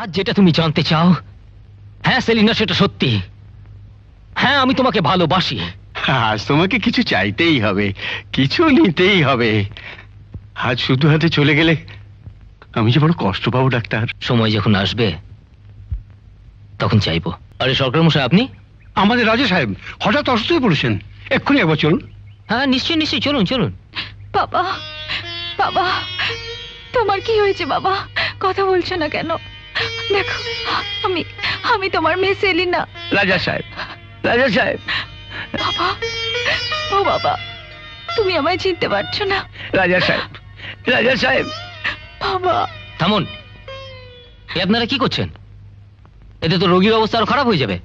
আজ যেটা তুমি জানতে চাও, হ্যাঁ সেলিনা, সেটা সত্যি। হ্যাঁ, আমি তোমাকে ভালোবাসি। আজ তোমাকে কিছু চাইতেই হবে, কিছু নিতেই হবে। আজ শুধু হাতে চলে গেলে আমি যে বড় কষ্ট পাবো ডাক্তার। সময় যখন আসবে তখন চাইবো। আরে সরকার মশাই, আপনি? আমাদের রাজা সাহেব হঠাৎ অসুস্থ হয়ে পড়েছেন, এক্ষুনি একবার চলুন। হ্যাঁ নিশ্চয়ই নিশ্চয়ই, চলুন চলুন। বাবা, বাবা, তোমার কি হয়েছে বাবা? কথা বলছো না কেন? দেখো, আমি আমি তোমার মেয়ে সেলিনা। রাজা সাহেব, রাজা সাহেব। বাবা, ও বাবা, তুমি আমায় চিনতে পারছো না? রাজা সাহেব, রাজা সাহেব। বাবা, থামুন। এ আপনারা কি করছেন? এতে তো রোগীর অবস্থা আরো খারাপ হয়ে যাবে।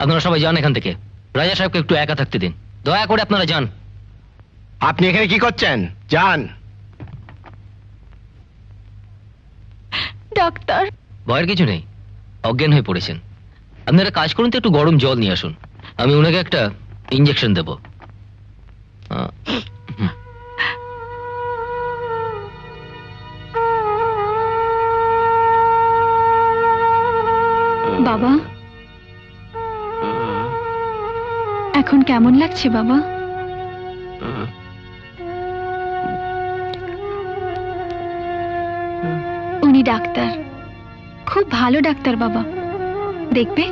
আপনারা সবাই যান এখান থেকে। রাজা সাহেবকে একটু একা থাকতে দিন, দয়া করে আপনারা যান। আপনি এখানে কি করছেন? যান। ডাক্তার। ভয়ের কিছু নেই, অজ্ঞান হয়ে পড়েছেন। আপনারা কাজ করুন তো, একটু গরম জল নিয়ে আসুন, আমি ওনাকে একটা ইঞ্জেকশন দেব। বাবা, এখন কেমন লাগছে বাবা? উনি ডাক্তার, খুব ভালো ডাক্তার বাবা। দেখবে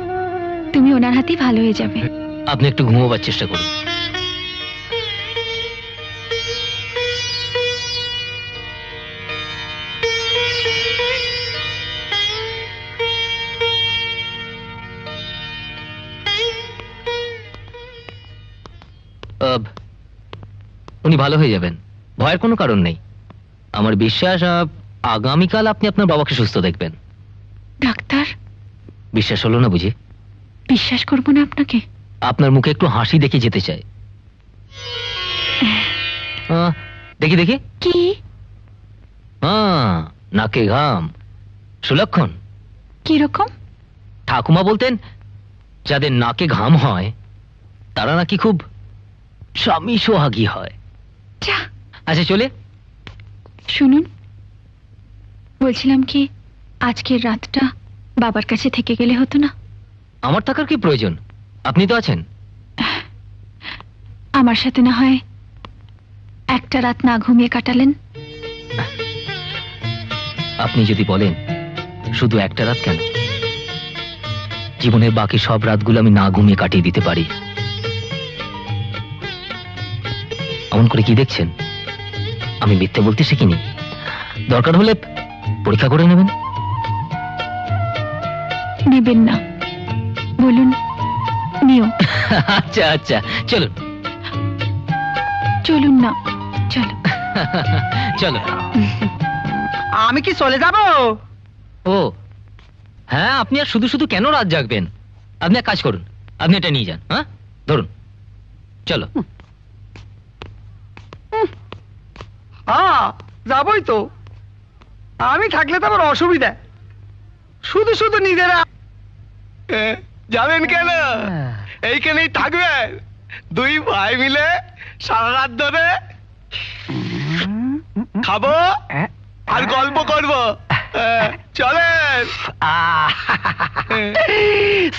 তুমি ওনার হাতেই ভালো হয়ে যাবে। আপনি একটু ঘুমোবার চেষ্টা করুন। উনি ভালো হয়ে যাবেন, ভয়ের কোনো কারণ নেই। আমার বিশ্বাস আগামীকাল আপনি আপনার বাবাকে সুস্থ দেখবেন। ডাক্তার, বিশ্বাস হলো না বুঝি? বিশ্বাস করবো না আপনাকে? আপনার মুখে একটু হাসি দেখে যেতে চাই। দেখি দেখি। কি? নাকে ঘাম, সুলক্ষণ। কিরকম? ঠাকুমা বলতেন যাদের নাকে ঘাম হয় তারা নাকি খুব স্বামী সোহাগী হয়। আচ্ছা চলে শুনুন, বলছিলাম কি, আজকের রাতটা বাবার কাছে থেকে গেলে হতো না? আমার থাকার কি প্রয়োজন? আপনি তো আছেন। আমার সাথে না হয় একটা রাত না ঘুমিয়ে কাটালেন? আপনি যদি বলেন, শুধু একটা রাত কেন, জীবনের বাকি সব রাতগুলো আমি না ঘুমিয়ে কাটিয়ে দিতে পারি। এমন করে কি দেখছেন? আমি মিথ্যে বলতে শিখিনি। দরকার হলে পরীক্ষা করে নেবেন। নেবেন না বলুন, নিও। আচ্ছা আচ্ছা, চলুন চলুন না, চলো। চলো। আমি কি চলে যাব? ও হ্যাঁ, আপনি আর শুধু শুধু কেন রাত জাগবেন? আপনি এক কাজ করুন, আপনি এটা নিয়ে যান। হ্যাঁ ধরুন, চলো। যাবই তো, আমি থাকলে তো আমার অসুবিধা। শুধু শুধু নিজেরা যাবেন কেন? এইখানেই থাকবেন, দুই ভাই মিলে সারা রাত ধরে খাবো আর গল্প করবো। চলেন।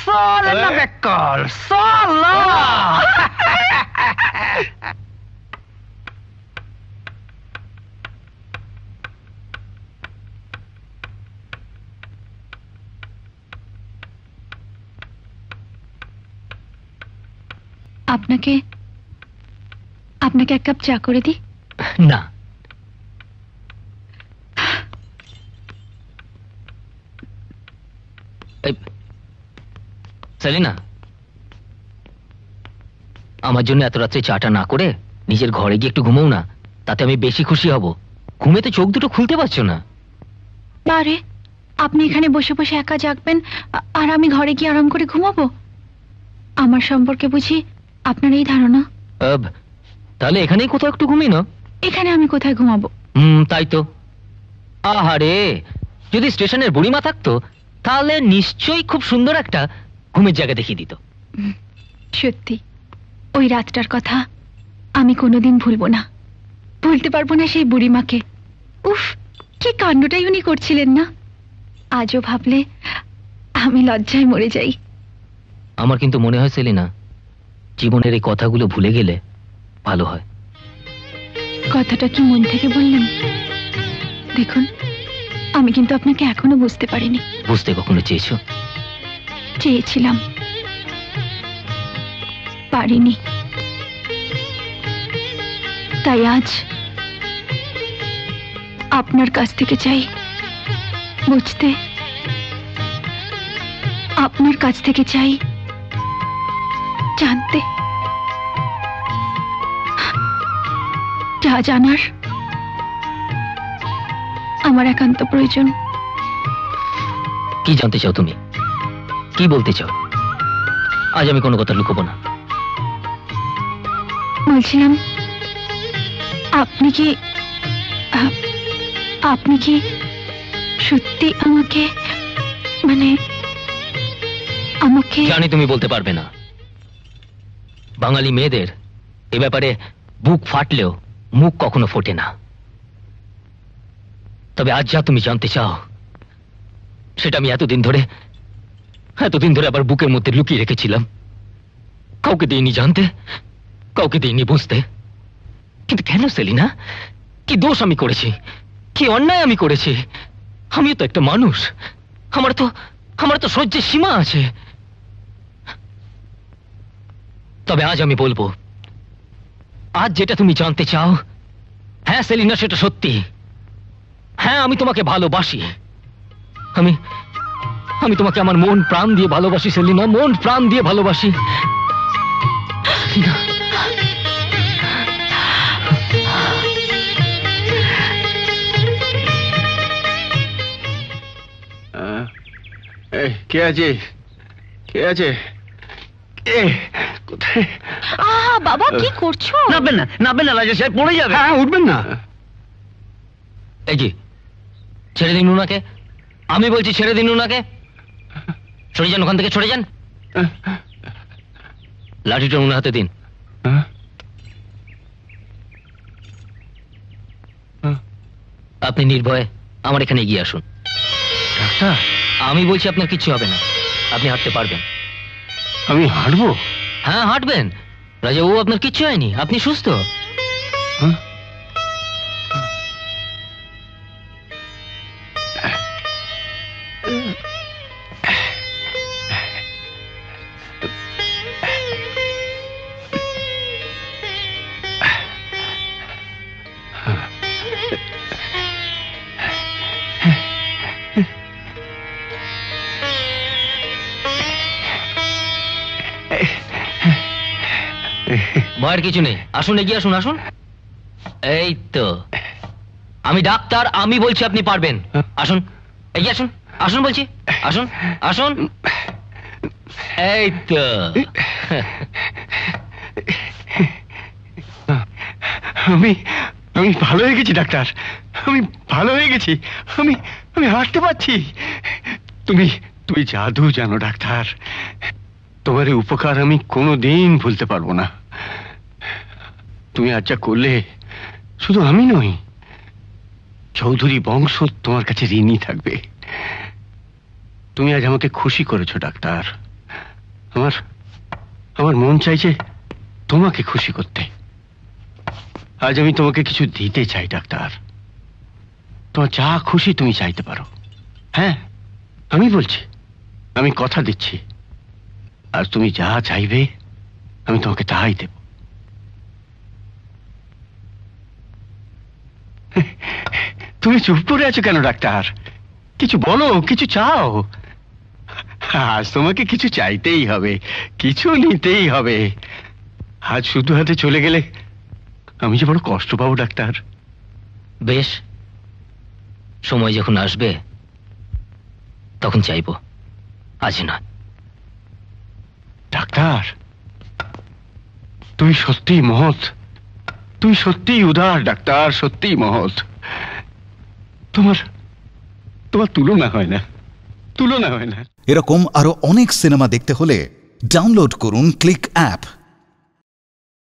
চল না বেকল, চল। আপনাকে আপনাকে এক কাপ চা করে দিই? না, সেলিনা, আমার জন্য এত রাত্রে চাটা না করে নিজের ঘরে গিয়ে একটু ঘুমোও না, তাতে আমি বেশি খুশি হব। ঘুমে তো চোখ দুটো খুলতে পারছো না। বারে, আপনি এখানে বসে বসে একা জাগবেন আর আমি ঘরে গিয়ে আরাম করে ঘুমাবো? আমার সম্পর্কে বুঝি আপনার এই ধারণা? তাহলে এখানেই কোথাও একটু ঘুমিয়ে নাও। এখানে আমি কোথায় ঘুমাবো? তাই তো। আহারে, যদি স্টেশনের বুড়িমা থাকতো তাহলে নিশ্চয়ই খুব সুন্দর একটা ঘুমের জায়গা দেখিয়ে দিত। সত্যি, ওই রাতটার কথা আমি কোনোদিন ভুলবো না। ভুলতে পারবো না সেই বুড়িমাকে। উফ, কি কাণ্ডটাই উনি করছিলেন না? আজও ভাবলে আমি লজ্জায় মরে যাই। আমার কিন্তু মনে হয় সেলিনা, জীবনের এই কথাগুলো ভুলে গেলে ভালো হয়। কথাটা কি মন থেকে বললেন? দেখুন, আমি কিন্তু আপনাকে এখনো বুঝতে পারিনি। বুঝতে কখনো চেয়েছো? চেয়েছিলাম, পারিনি। তাই আজ আপনার কাছ থেকে চাই বুঝতে, আপনার কাছ থেকে চাই জানতে। যা জানার আমার একান্ত প্রয়োজন। কি জানতে চাও তুমি? কি বলতে চাও? আজ আমি কোনো কথা লুকোবো না। বলছিলাম, আপনি কি আপনি কি সত্যি আমাকে, মানে আমাকে? জানি তুমি বলতে পারবে না। বাঙালি মেয়েদের এ ব্যাপারে বুক ফাটলেও মুখ কখনো ফোটে না। তবে আজ যা তুমি জানতে চাও সেটা আমি এতদিন ধরে আবার বুকের মধ্যে লুকিয়ে রেখেছিলাম। কাউকে দিইনি জানতে, কাউকে দিইনি বুঝতে। কিন্তু কেন সেলিনা? কি দোষ আমি করেছি? কি অন্যায় আমি করেছি? আমিও তো একটা মানুষ। আমার তো সহ্যের সীমা আছে। তবে আজ আমি বলবো, আজ যেটা তুমি জানতে চাও, হ্যাঁ সেলিনা, সেটা সত্যি। হ্যাঁ, আমি তোমাকে ভালোবাসি। আমি তোমাকে আমার মন প্রাণ দিয়ে ভালোবাসি সেলিনা, মন প্রাণ দিয়ে ভালোবাসি। সেলিনা, কে আছে? কে আছে? কে? কোথায়? বাবা, কি করছো? নামবেন না রাজা সাহেব, পড়ে যাবে। হ্যাঁ, উঠবেন না। এই যে, ছেড়ে দিন উনাকে। আমি বলছি ছেড়ে দিন উনাকে। সরে যান ওখান থেকে, সরে যান। লাঠিটা উনার হাতে দিন। আপনি নির্ভয়ে আমার এখানে এগিয়ে আসুন। ডাক্তার, আমি বলছি আপনার কিচ্ছু হবে না, আপনি হাঁটতে পারবেন। আমি হাঁটবো? হ্যাঁ, হাঁটবেন রাজা। ও আপনার কিচ্ছু হয়নি, আপনি সুস্থ। হ্যাঁ? ভয়ের কিছু নেই, আসুন, এগিয়ে আসুন, আসুন। এই তো, আমি ডাক্তার, আমি বলছি আপনি পারবেন। আসুন, এগিয়ে আসুন, আসুন বলছি, আসুন, আসুন। এই তো। আমি ভালো হয়ে গেছি ডাক্তার, আমি ভালো হয়ে গেছি। আমি হাঁটতে পারছি। তুমি জাদু জানো ডাক্তার। তোমার এই উপকার আমি কোনোদিন ভুলতে পারবো না। তুমি আজ যা করলে, শুধু আমি নই, চৌধুরী বংশ তোমার কাছে ঋণী থাকবে। তুমি আজ আমাকে খুশি করেছো ডাক্তার। আমার মন চাইছে তোমাকে খুশি করতে। আজ আমি তোমাকে কিছু দিতে চাই ডাক্তার। তোমার যা খুশি তুমি চাইতে পারো। হ্যাঁ, আমি বলছি, আমি কথা দিচ্ছি, আর তুমি যা চাইবে আমি তোমাকে তাই দেব। তুমি চুপ করে আছো কেন ডাক্তার? কিছু বলো, কিছু চাও। আজ তোমাকে কিছু চাইতেই হবে, কিছু নিতেই হবে। আজ শুধু হাতে চলে গেলে আমি যে বড় কষ্ট পাবো ডাক্তার। বেশ, সময় যখন আসবে তখন চাইবো, আজ না। ডাক্তার, তুমি সত্যিই মহৎ, তুমি সত্যিই উদার ডাক্তার, সত্যিই মহৎ। তোমার তুলনা হয় না, তুলনা হয় না। এরকম আরো অনেক সিনেমা দেখতে হলে ডাউনলোড করুন ক্লিক অ্যাপ।